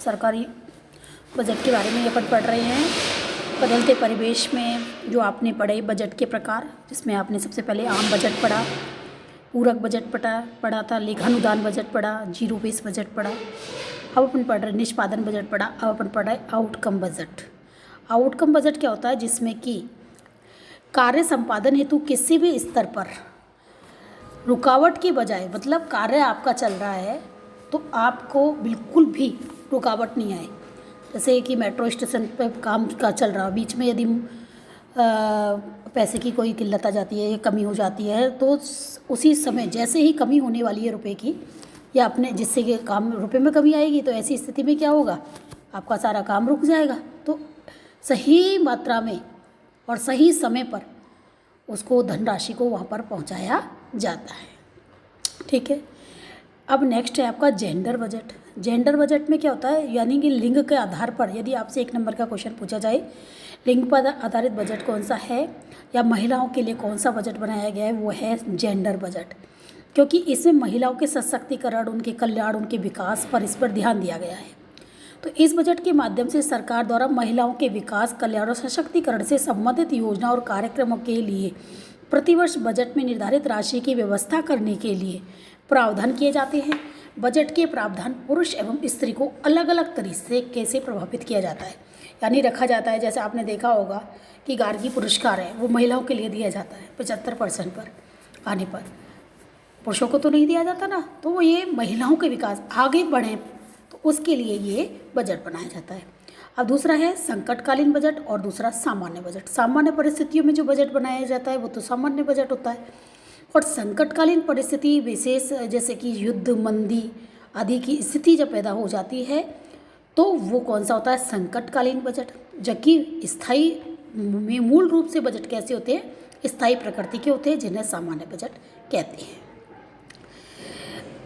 सरकारी बजट के बारे में अपन पढ़ रहे हैं। बदलते परिवेश में जो आपने पढ़े बजट के प्रकार, जिसमें आपने सबसे पहले आम बजट पढ़ा, पूरक बजट पढ़ा था, लेखानुदान बजट पढ़ा, जीरो बेस बजट पढ़ा। अब अपन पढ़ रहे निष्पादन बजट पढ़ा। अब अपन पढ़ रहे आउटकम बजट। आउटकम बजट क्या होता है? जिसमें कि कार्य संपादन हेतु किसी भी स्तर पर रुकावट की बजाय, मतलब कार्य आपका चल रहा है तो आपको बिल्कुल भी रुकावट नहीं आए। जैसे कि मेट्रो स्टेशन पर काम का चल रहा, बीच में यदि पैसे की कोई किल्लत आ जाती है या कमी हो जाती है, तो उसी समय जैसे ही कमी होने वाली है रुपए की, या अपने जिससे कि काम रुपए में कमी आएगी, तो ऐसी स्थिति में क्या होगा? आपका सारा काम रुक जाएगा। तो सही मात्रा में और सही समय पर उसको धनराशि को वहाँ पर पहुँचाया जाता है। ठीक है। अब नेक्स्ट है आपका जेंडर बजट। जेंडर बजट में क्या होता है? यानी कि लिंग के आधार पर, यदि आपसे 1 नंबर का क्वेश्चन पूछा जाए, लिंग पर आधारित बजट कौन सा है या महिलाओं के लिए कौन सा बजट बनाया गया है, वो है जेंडर बजट। क्योंकि इसमें महिलाओं के सशक्तिकरण, उनके कल्याण, उनके विकास पर, इस पर ध्यान दिया गया है। तो इस बजट के माध्यम से सरकार द्वारा महिलाओं के विकास, कल्याण और सशक्तिकरण से संबंधित योजना और कार्यक्रमों के लिए प्रतिवर्ष बजट में निर्धारित राशि की व्यवस्था करने के लिए प्रावधान किए जाते हैं। बजट के प्रावधान पुरुष एवं स्त्री को अलग अलग तरीके से प्रभावित किया जाता है, यानी रखा जाता है। जैसे आपने देखा होगा कि गार्गी पुरस्कार है, वो महिलाओं के लिए दिया जाता है 75% पर आने पर, पुरुषों को तो नहीं दिया जाता ना। तो वो ये महिलाओं के विकास आगे बढ़े, तो उसके लिए ये बजट बनाया जाता है। अब दूसरा है संकटकालीन बजट और दूसरा सामान्य बजट। सामान्य परिस्थितियों में जो बजट बनाया जाता है वो तो सामान्य बजट होता है, और संकटकालीन परिस्थिति विशेष, जैसे कि युद्ध, मंदी आदि की स्थिति जब पैदा हो जाती है, तो वो कौन सा होता है? संकटकालीन बजट। जबकि स्थायी में मूल रूप से बजट कैसे होते हैं? स्थायी प्रकृति के होते हैं, जिन्हें सामान्य बजट कहते हैं।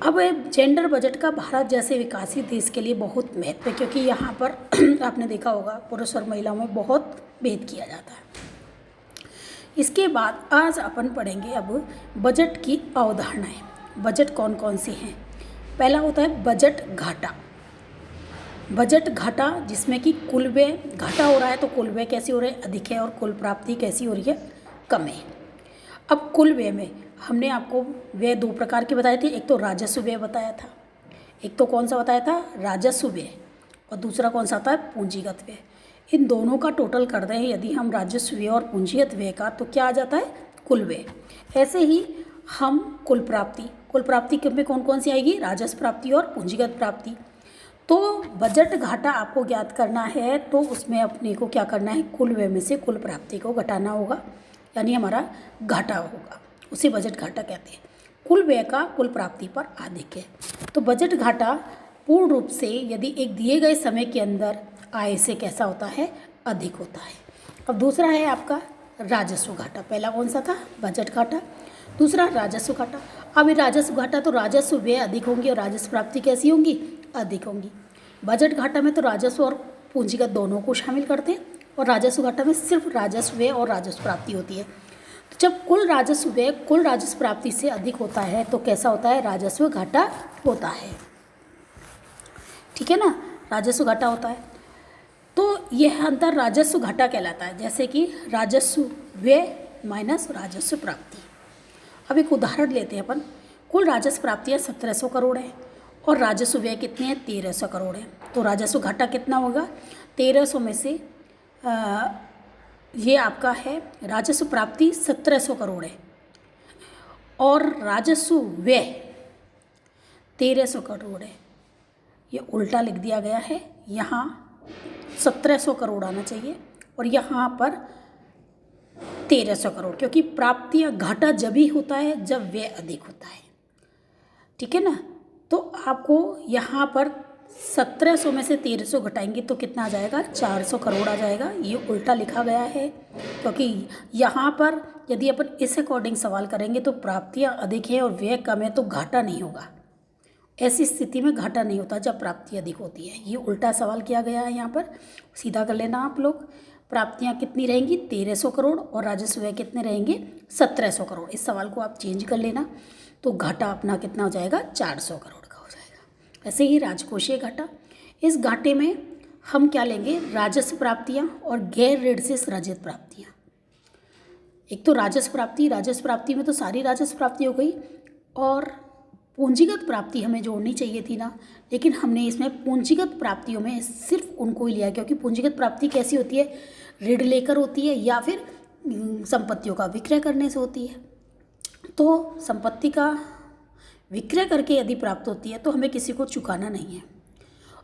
अब जेंडर बजट का भारत जैसे विकसित देश के लिए बहुत महत्व है, क्योंकि यहाँ पर आपने देखा होगा पुरुष और महिलाओं में बहुत भेद किया जाता है। इसके बाद आज अपन पढ़ेंगे अब बजट की अवधारणाएं। बजट कौन कौन सी हैं? पहला होता है बजट घाटा। बजट घाटा, जिसमें कि कुल व्यय घाटा हो रहा है, तो कुल व्यय कैसे हो रहा है? अधिक है। और कुल प्राप्ति कैसी हो रही है? कम है। अब कुल व्यय में हमने आपको व्यय 2 प्रकार के बताए थे। एक तो राजस्व व्यय बताया था, एक तो कौन सा बताया था? राजस्व व्यय। और दूसरा कौन सा आता है? पूंजीगत व्यय। इन दोनों का टोटल कर दें यदि हम राजस्व व्यय और पूंजीगत व्यय का, तो क्या आ जाता है? कुल व्यय। ऐसे ही हम कुल प्राप्ति में कौन कौन सी आएगी? राजस्व प्राप्ति और पूंजीगत प्राप्ति। तो बजट घाटा आपको ज्ञात करना है, तो उसमें अपने को क्या करना है? कुल व्यय में से कुल प्राप्ति को घटाना होगा, यानी हमारा घाटा होगा, उसे बजट घाटा कहते हैं। कुल व्यय का कुल प्राप्ति पर अधिक है। तो बजट घाटा पूर्ण रूप से यदि एक दिए गए समय के अंदर आय से कैसा होता है? अधिक होता है। अब दूसरा है आपका राजस्व घाटा। पहला कौन सा था? बजट घाटा। दूसरा राजस्व घाटा। अब ये राजस्व घाटा तो राजस्व व्यय अधिक होंगी और राजस्व प्राप्ति कैसी होंगी? अधिक होंगी। बजट घाटा में तो राजस्व और पूंजीगत दोनों को शामिल करते हैं, और राजस्व घाटा में सिर्फ राजस्व व्यय और राजस्व प्राप्ति होती है। तो जब कुल राजस्व व्यय कुल राजस्व प्राप्ति से अधिक होता है, तो कैसा होता है? राजस्व घाटा होता है। ठीक है ना? राजस्व घाटा होता है। तो यह अंतर राजस्व घाटा कहलाता है, जैसे कि राजस्व व्यय माइनस राजस्व प्राप्ति। अब एक उदाहरण लेते हैं अपन। कुल राजस्व प्राप्तियाँ 1700 करोड़ है और राजस्व व्यय कितने हैं? 1300 करोड़ है। तो राजस्व घाटा कितना होगा? 1300 में से ये आपका है राजस्व प्राप्ति 1700 करोड़ है, और राजस्व व्यय 1300 करोड़ है। ये उल्टा लिख दिया गया है, यहाँ 1700 करोड़ आना चाहिए और यहाँ पर 1300 करोड़, क्योंकि प्राप्तियाँ घाटा जब ही होता है जब व्यय अधिक होता है। ठीक है ना? तो आपको यहाँ पर 1700 में से 1300 घटाएंगे तो कितना आ जाएगा? 400 करोड़ आ जाएगा। ये उल्टा लिखा गया है, क्योंकि यहाँ पर यदि अपन इस अकॉर्डिंग सवाल करेंगे तो प्राप्तियाँ अधिक है और व्यय कम है, तो घाटा नहीं होगा। ऐसी स्थिति में घाटा नहीं होता जब प्राप्ति अधिक होती है। ये उल्टा सवाल किया गया है, यहाँ पर सीधा कर लेना आप लोग। प्राप्तियाँ कितनी रहेंगी? 1300 करोड़ और राजस्व व्यय कितने रहेंगे? 1700 करोड़। इस सवाल को आप चेंज कर लेना, तो घाटा अपना कितना हो जाएगा? 400 करोड़ का हो जाएगा। वैसे ही राजकोषीय घाटा, इस घाटे में हम क्या लेंगे, राजस्व प्राप्तियाँ और गैर ऋण से सृजित प्राप्तियाँ। एक तो राजस्व प्राप्ति में तो सारी राजस्व प्राप्ति हो गई, और पूंजीगत प्राप्ति हमें जोड़नी चाहिए थी ना, लेकिन हमने इसमें पूंजीगत प्राप्तियों में सिर्फ उनको ही लिया, क्योंकि पूंजीगत प्राप्ति कैसी होती है, ऋण लेकर होती है या फिर संपत्तियों का विक्रय करने से होती है। तो संपत्ति का विक्रय करके यदि प्राप्त होती है तो हमें किसी को चुकाना नहीं है।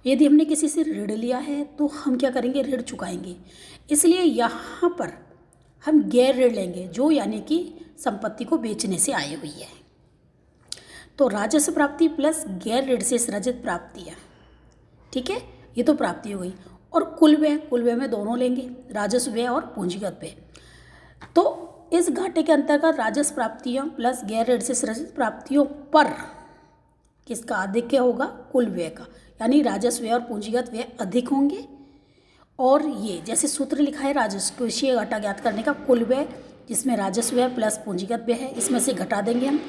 यदि हमने किसी से ऋण लिया है तो हम क्या करेंगे, ऋण चुकाएंगे। इसलिए यहाँ पर हम गैर ऋण लेंगे, जो यानी कि संपत्ति को बेचने से आई हुई है। तो राजस्व प्राप्ति प्लस गैर ऋण से सृजित प्राप्तियाँ, ठीक है, ये तो प्राप्ति हो गई। और कुल व्यय में दोनों लेंगे, राजस्व व्यय और पूंजीगत व्यय। तो इस घाटे के अंतर्गत राजस्व प्राप्तियाँ प्लस गैर ऋण से सृजित प्राप्तियों पर किसका आधिक्य होगा, कुल व्यय का, यानी राजस्व व्यय और पूंजीगत व्यय अधिक होंगे। और ये जैसे सूत्र लिखा है राजकोषीय घाटा ज्ञात करने का, कुल व्यय जिसमें राजस्व व्यय प्लस पूंजीगत व्यय है, इसमें से घटा देंगे हम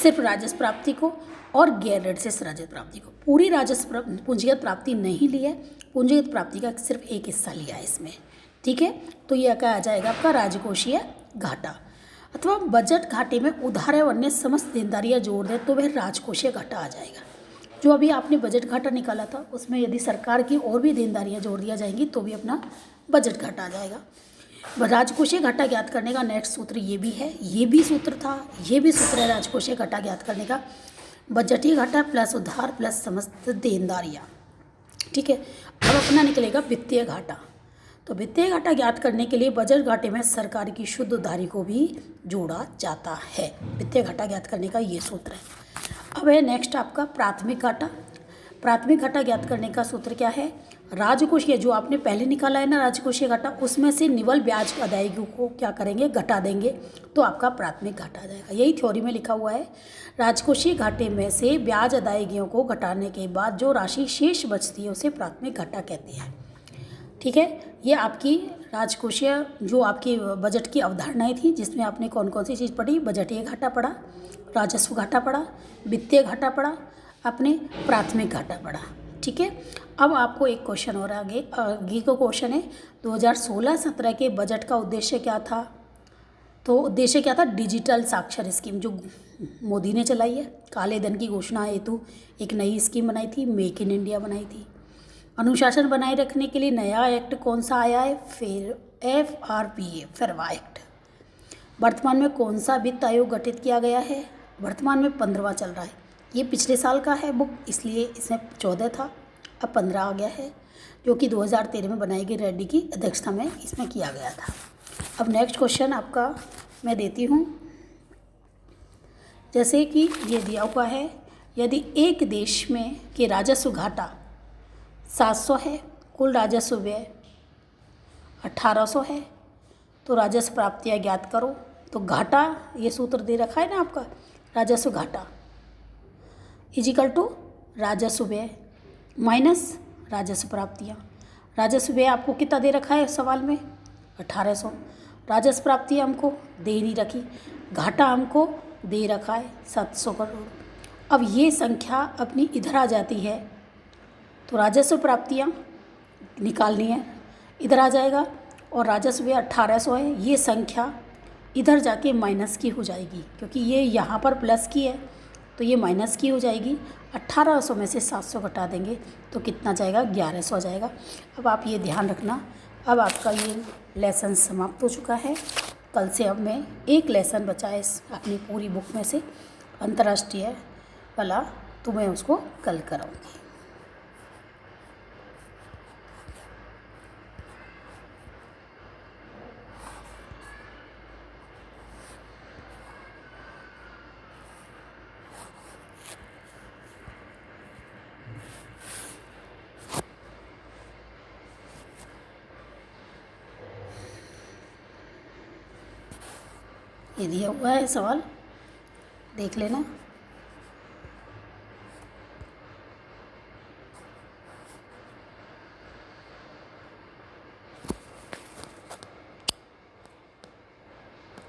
सिर्फ राजस्व प्राप्ति को और गैर ऋण से सृजित प्राप्ति को। पूरी राजस्व पूंजीगत प्राप्ति नहीं ली है, पूंजीगत प्राप्ति का सिर्फ एक हिस्सा लिया है इसमें, ठीक है। तो यह क्या आ जाएगा आपका राजकोषीय घाटा। अथवा बजट घाटे में उधार एवं अन्य समस्त देनदारियाँ जोड़ दें तो वह राजकोषीय घाटा आ जाएगा। जो अभी आपने बजट घाटा निकाला था उसमें यदि सरकार की और भी देनदारियाँ जोड़ दिया जाएंगी तो भी अपना बजट घाटा आ जाएगा। राजकोषीय घाटा ज्ञात करने का नेक्स्ट सूत्र ये भी है, ये भी सूत्र था, ये भी सूत्र है राजकोषीय घाटा ज्ञात करने का, बजटीय घाटा प्लस उधार प्लस समस्त देनदारियाँ, ठीक है। अब अपना निकलेगा वित्तीय घाटा। तो वित्तीय घाटा ज्ञात करने के लिए बजट घाटे में सरकार की शुद्ध उधारी को भी जोड़ा जाता है। वित्तीय घाटा ज्ञात करने का ये सूत्र है। अब है नेक्स्ट आपका प्राथमिक घाटा। प्राथमिक घाटा ज्ञात करने का सूत्र क्या है, राजकोषीय, जो आपने पहले निकाला है ना राजकोषीय घाटा, उसमें से निवल ब्याज अदायगी को क्या करेंगे, घटा देंगे, तो आपका प्राथमिक घाटा आ जाएगा। यही थ्योरी में लिखा हुआ है, राजकोषीय घाटे में से ब्याज अदायगियों को घटाने के बाद जो राशि शेष बचती है उसे प्राथमिक घाटा कहते हैं, ठीक है। ये आपकी राजकोषीय जो आपकी बजट की अवधारणाएं थी, जिसमें आपने कौन कौन सी चीज़ पढ़ी, बजटीय घाटा पढ़ा, राजस्व घाटा पढ़ा, वित्तीय घाटा पढ़ा, अपने प्राथमिक घाटा पढ़ा, ठीक है। अब आपको एक क्वेश्चन और आगे का क्वेश्चन है, 2016-17 के बजट का उद्देश्य क्या था। तो उद्देश्य क्या था, डिजिटल साक्षर स्कीम जो मोदी ने चलाई है, काले धन की घोषणा हेतु एक नई स्कीम बनाई थी, मेक इन इंडिया बनाई थी। अनुशासन बनाए रखने के लिए नया एक्ट कौन सा आया है, फिर FRPA फरवा एक्ट। वर्तमान में कौन सा वित्त आयोग गठित किया गया है, वर्तमान में 15वां चल रहा है। ये पिछले साल का है बुक, इसलिए इसमें 14 था, अब 15 आ गया है, जो कि 2013 में बनाई गई रेड्डी की अध्यक्षता में इसमें किया गया था। अब नेक्स्ट क्वेश्चन आपका मैं देती हूँ, जैसे कि ये दिया हुआ है, यदि एक देश में के राजस्व घाटा 700 है, कुल राजस्व व्यय 1800 है, तो राजस्व प्राप्तियाँ ज्ञात करो। तो घाटा, ये सूत्र दे रखा है ना आपका, राजस्व घाटा इजिकल टू राजस्व व्यय माइनस राजस्व प्राप्तियाँ। राजस्व व्यय आपको कितना दे रखा है सवाल में, 1800। राजस्व प्राप्तियाँ हमको दे नहीं रखी, घाटा हमको दे रखा है 700 करोड़। अब ये संख्या अपनी इधर आ जाती है, तो राजस्व प्राप्तियाँ निकालनी है, इधर आ जाएगा, और राजस्व व्यय 1800 है, ये संख्या इधर जाके माइनस की हो जाएगी, क्योंकि ये यहाँ पर प्लस की है तो ये माइनस की हो जाएगी। 1800 में से 700 घटा देंगे तो कितना जाएगा, 1100 आ जाएगा। अब आप ये ध्यान रखना, अब आपका ये लेसन समाप्त हो चुका है। कल से अब मैं एक लेसन बचा है अपनी पूरी बुक में से, अंतर्राष्ट्रीय वाला, तो मैं उसको कल कराऊँगी। ये दिया हुआ है सवाल, देख लेना।